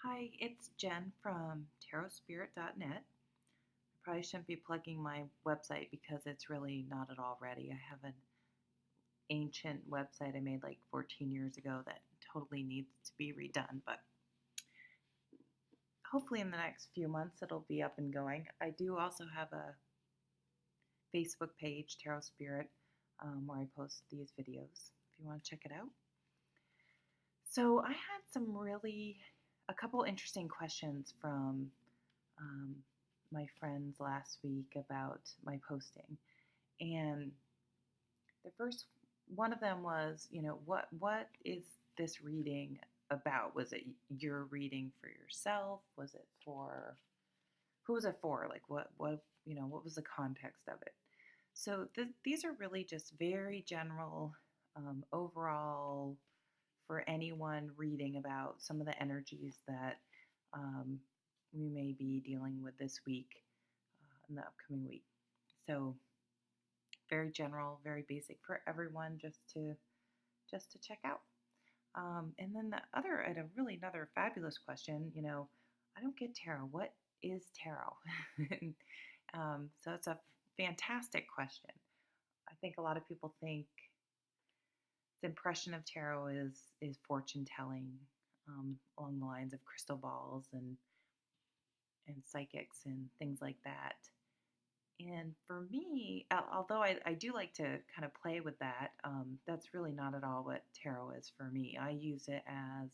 Hi, it's Jen from tarotspirit.net. I probably shouldn't be plugging my website because it's really not at all ready. I have an ancient website I made like 14 years ago that totally needs to be redone, but hopefully in the next few months it'll be up and going. I do also have a Facebook page, Tarot Spirit, where I post these videos if you want to check it out. So I had a couple interesting questions from um, my friends last week about my posting. And the first one of them was, what is this reading about? Was it your reading for yourself? Was it for who was it for? Like what was the context of it? So these are really just very general, overall for anyone reading about some of the energies that um, we may be dealing with this week, in the upcoming week. So very general, very basic for everyone, just to check out. And then another fabulous question. I don't get tarot. What is tarot? So it's a fantastic question. I think a lot of people think the impression of tarot is fortune telling, along the lines of crystal balls and psychics and things like that. And for me, although I do like to kind of play with that, that's really not at all what tarot is for me. I use it as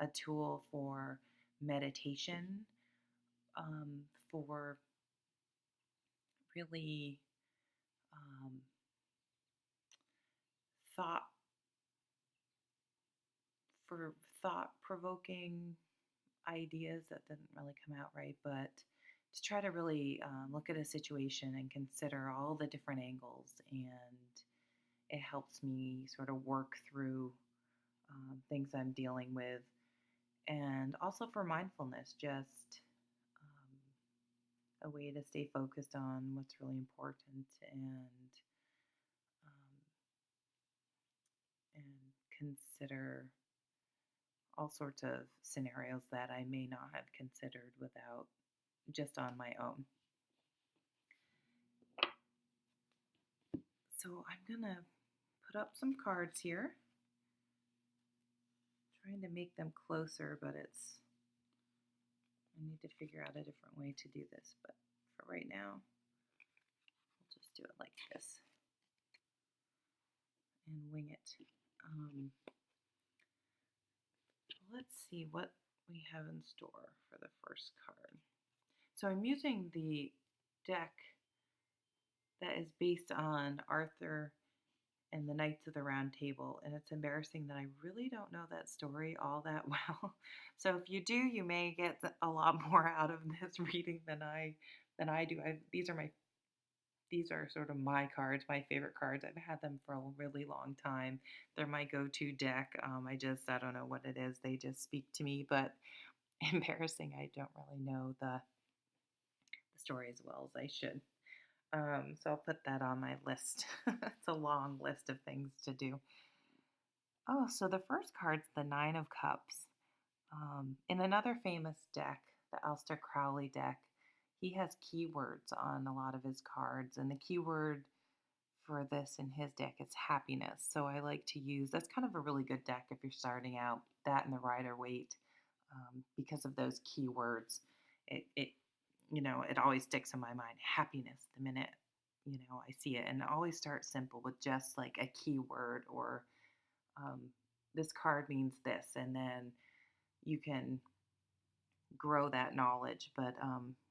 a tool for meditation, for really um, thought for thought provoking ideas that didn't really come out right, but to try to really look at a situation and consider all the different angles, and it helps me sort of work through things I'm dealing with, and also for mindfulness, just a way to stay focused on what's really important, um, and consider all sorts of scenarios that I may not have considered without just on my own. So I'm gonna put up some cards here, trying to make them closer, but I need to figure out a different way to do this. But for right now, we'll just do it like this and wing it. Let's see what we have in store for the first card. So I'm using the deck that is based on Arthur and the Knights of the Round Table, and it's embarrassing that I really don't know that story all that well. So if you do, you may get a lot more out of this reading than I do. These are sort of my cards, my favorite cards. I've had them for a really long time. They're my go-to deck. I don't know what it is. They just speak to me, but embarrassing, I don't really know the story as well as I should. So I'll put that on my list. It's a long list of things to do. Oh, so the first card's the Nine of Cups. In another famous deck, the Aleister Crowley deck, he has keywords on a lot of his cards, and the keyword for this in his deck is happiness. So I like to use, that's kind of a really good deck if you're starting out, that and the Rider-Waite, because of those keywords. It always sticks in my mind, happiness, the minute, I see it. And always start simple with just like a keyword, or this card means this, and then you can grow that knowledge. But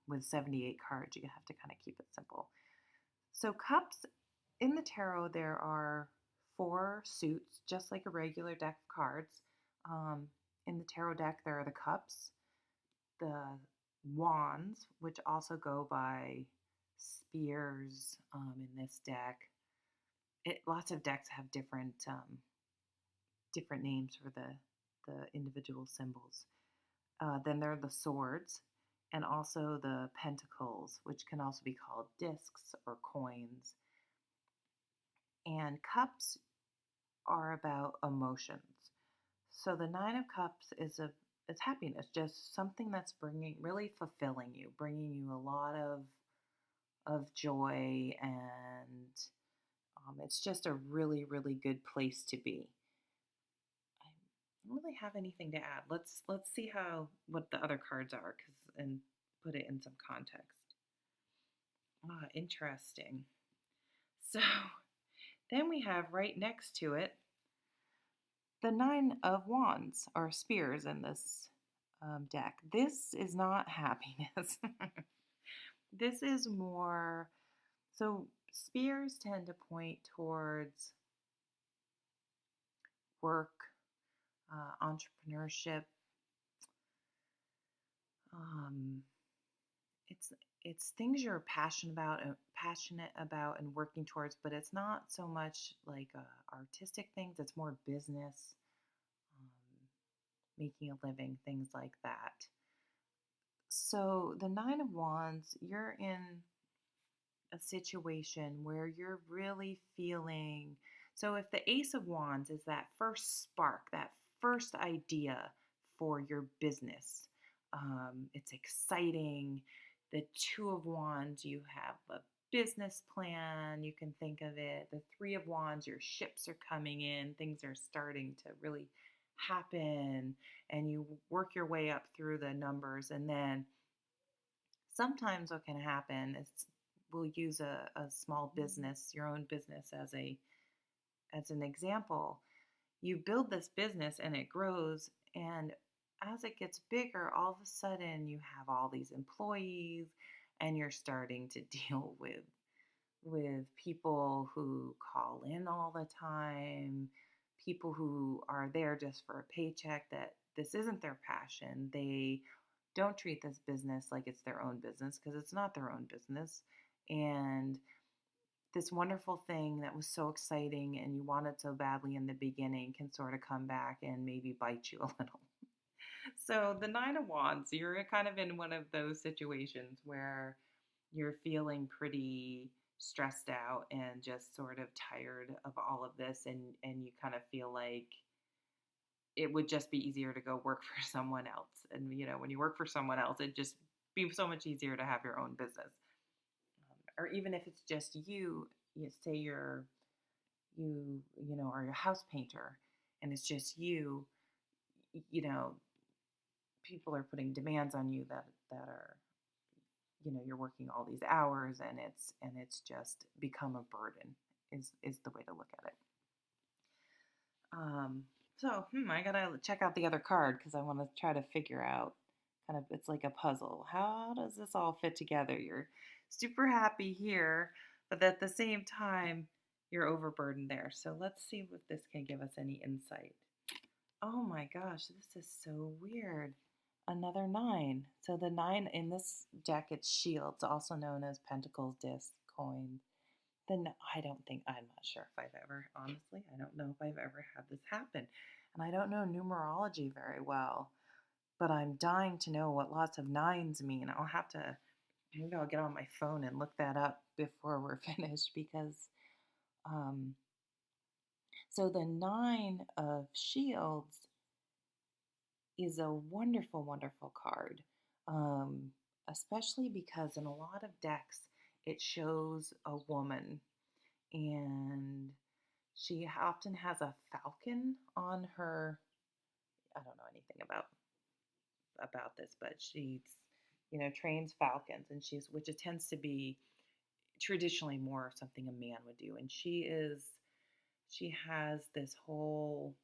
with 78 cards, you have to kind of keep it simple. So cups, in the tarot, there are 4 suits, just like a regular deck of cards. In the tarot deck, there are the cups, the wands, which also go by spears in this deck. Lots of decks have different names for the individual symbols. Then there are the swords, and also the pentacles, which can also be called discs or coins. And cups are about emotions. So the Nine of Cups is it's happiness, just something that's really fulfilling you, bringing you a lot of joy, and it's just a really, really good place to be. I don't really have anything to add. Let's see how what the other cards are, and put it in some context. Ah, interesting. So then we have right next to it the Nine of Wands, or spears, in this deck. This is not happiness. This is more, so spears tend to point towards work, entrepreneurship. Um, it's it's things you're passionate about and working towards, but it's not so much like artistic things. It's more business, um, making a living, things like that. So the Nine of Wands, you're in a situation where you're really feeling. So if the Ace of Wands is that first spark, that first idea for your business, it's exciting. The Two of Wands, you have a business plan, you can think of it. The Three of Wands, your ships are coming in, things are starting to really happen, and you work your way up through the numbers. And then sometimes what can happen is we'll use a small business, your own business, as an example. You build this business and it grows, and as it gets bigger, all of a sudden you have all these employees, and you're starting to deal with people who call in all the time, people who are there just for a paycheck, that this isn't their passion. They don't treat this business like it's their own business, because it's not their own business. And this wonderful thing that was so exciting and you wanted so badly in the beginning can sort of come back and maybe bite you a little. So the Nine of Wands, you're kind of in one of those situations where you're feeling pretty stressed out and just sort of tired of all of this, and you kind of feel like it would just be easier to go work for someone else. And when you work for someone else, it'd just be so much easier to have your own business. Or even if it's just you say you are your house painter, and it's just you know people are putting demands on you that are, you're working all these hours, and it's just become a burden, is the way to look at it. So I gotta check out the other card, because I want to try to figure out, kind of, it's like a puzzle. How does this all fit together? You're super happy here, but at the same time, you're overburdened there. So let's see if this can give us any insight. Oh my gosh, this is so weird. Another nine. So the nine in this deck, it's shields, also known as pentacles, discs, coins. Then I'm not sure if I've ever, honestly, I don't know if I've ever had this happen. And I don't know numerology very well, but I'm dying to know what lots of nines mean. Maybe I'll get on my phone and look that up before we're finished, because, so the Nine of Shields is a wonderful, wonderful card, especially because in a lot of decks, it shows a woman, and she often has a falcon on her. I don't know anything about this, but she's trains falcons, and which it tends to be traditionally more something a man would do, and she has this whole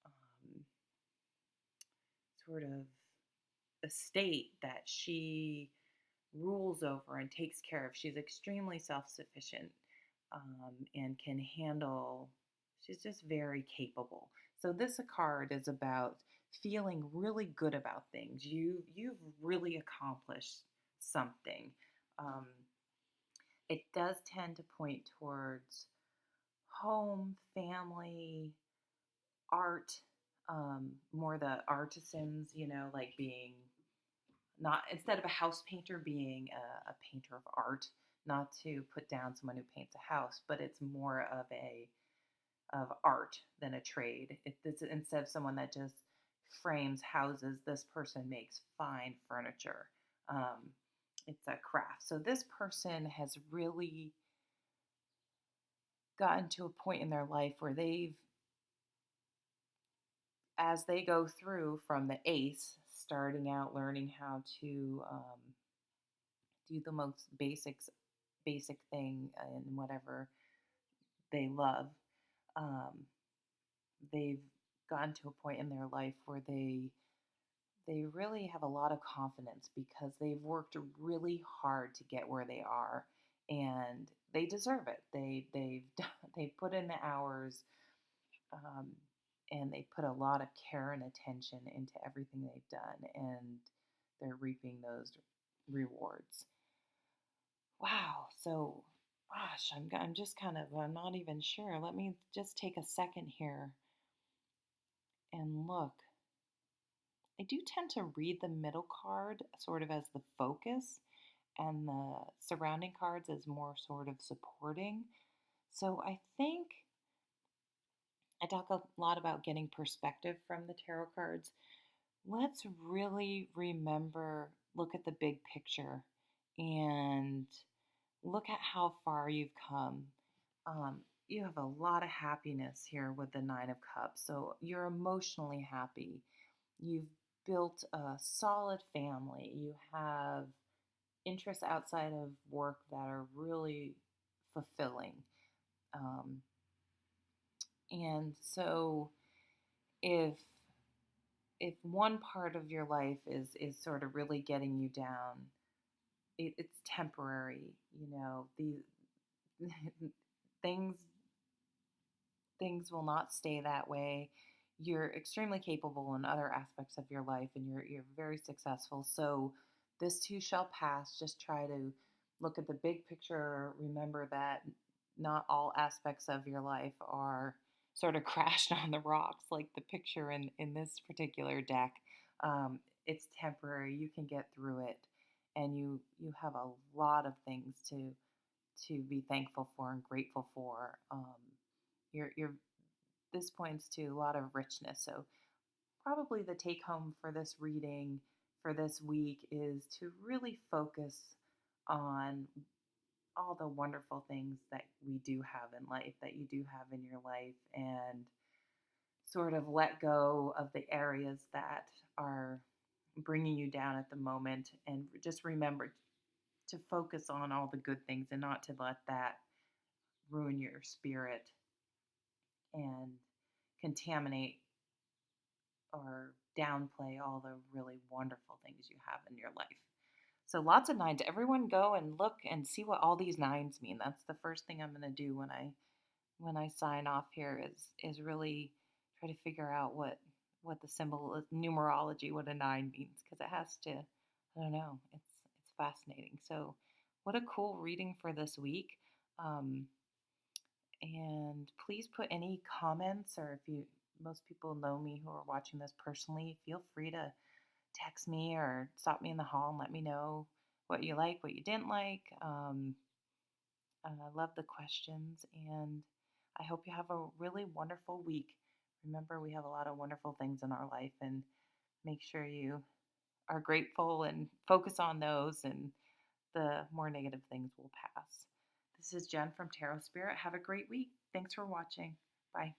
um, sort of estate that she rules over and takes care of. She's extremely self-sufficient, and can handle. She's just very capable. So this card is about feeling really good about things. You've really accomplished something. Um, it does tend to point towards home, family, art, more the artisans, like being not, instead of a house painter, being a painter of art. Not to put down someone who paints a house, but it's more of art than a trade. It's instead of someone that just frames, houses. This person makes fine furniture. Um, it's a craft. So this person has really gotten to a point in their life where as they go through from the ace, starting out learning how to do the most basic thing in whatever they love, um, they've gotten to a point in their life where they really have a lot of confidence because they've worked really hard to get where they are, and they deserve it. They put in the hours, um, and they put a lot of care and attention into everything they've done, and they're reaping those rewards. Wow. So, gosh, I'm just kind of, I'm not even sure. Let me just take a second here and look. I do tend to read the middle card sort of as the focus, and the surrounding cards as more sort of supporting. So I think I talk a lot about getting perspective from the tarot cards. Let's really remember, look at the big picture and look at how far you've come. You have a lot of happiness here with the Nine of Cups. So you're emotionally happy. You've built a solid family. You have interests outside of work that are really fulfilling. Um, and so if one part of your life is sort of really getting you down, it's temporary. You know, the things things will not stay that way. You're extremely capable in other aspects of your life, and you're very successful. So this too shall pass. Just try to look at the big picture. Remember that not all aspects of your life are sort of crashed on the rocks, like the picture in this particular deck. It's temporary. You can get through it, and you have a lot of things to be thankful for and grateful for. You're this points to a lot of richness. So probably the take home for this reading for this week is to really focus on all the wonderful things that we do have in life, that you do have in your life, and sort of let go of the areas that are bringing you down at the moment, and just remember to focus on all the good things and not to let that ruin your spirit and contaminate or downplay all the really wonderful things you have in your life. So lots of nines. Everyone go and look and see what all these nines mean. That's the first thing I'm going to do when I sign off here is really try to figure out what the symbol numerology, what a nine means, because it has to, I don't know, it's fascinating. So what a cool reading for this week. Um, and please put any comments, or if you, most people know me who are watching this personally, feel free to text me or stop me in the hall and let me know what you like, what you didn't like. I love the questions, and I hope you have a really wonderful week. Remember, we have a lot of wonderful things in our life, and make sure you are grateful and focus on those, and the more negative things will pass. This is Jen from Tarot Spirit. Have a great week. Thanks for watching. Bye.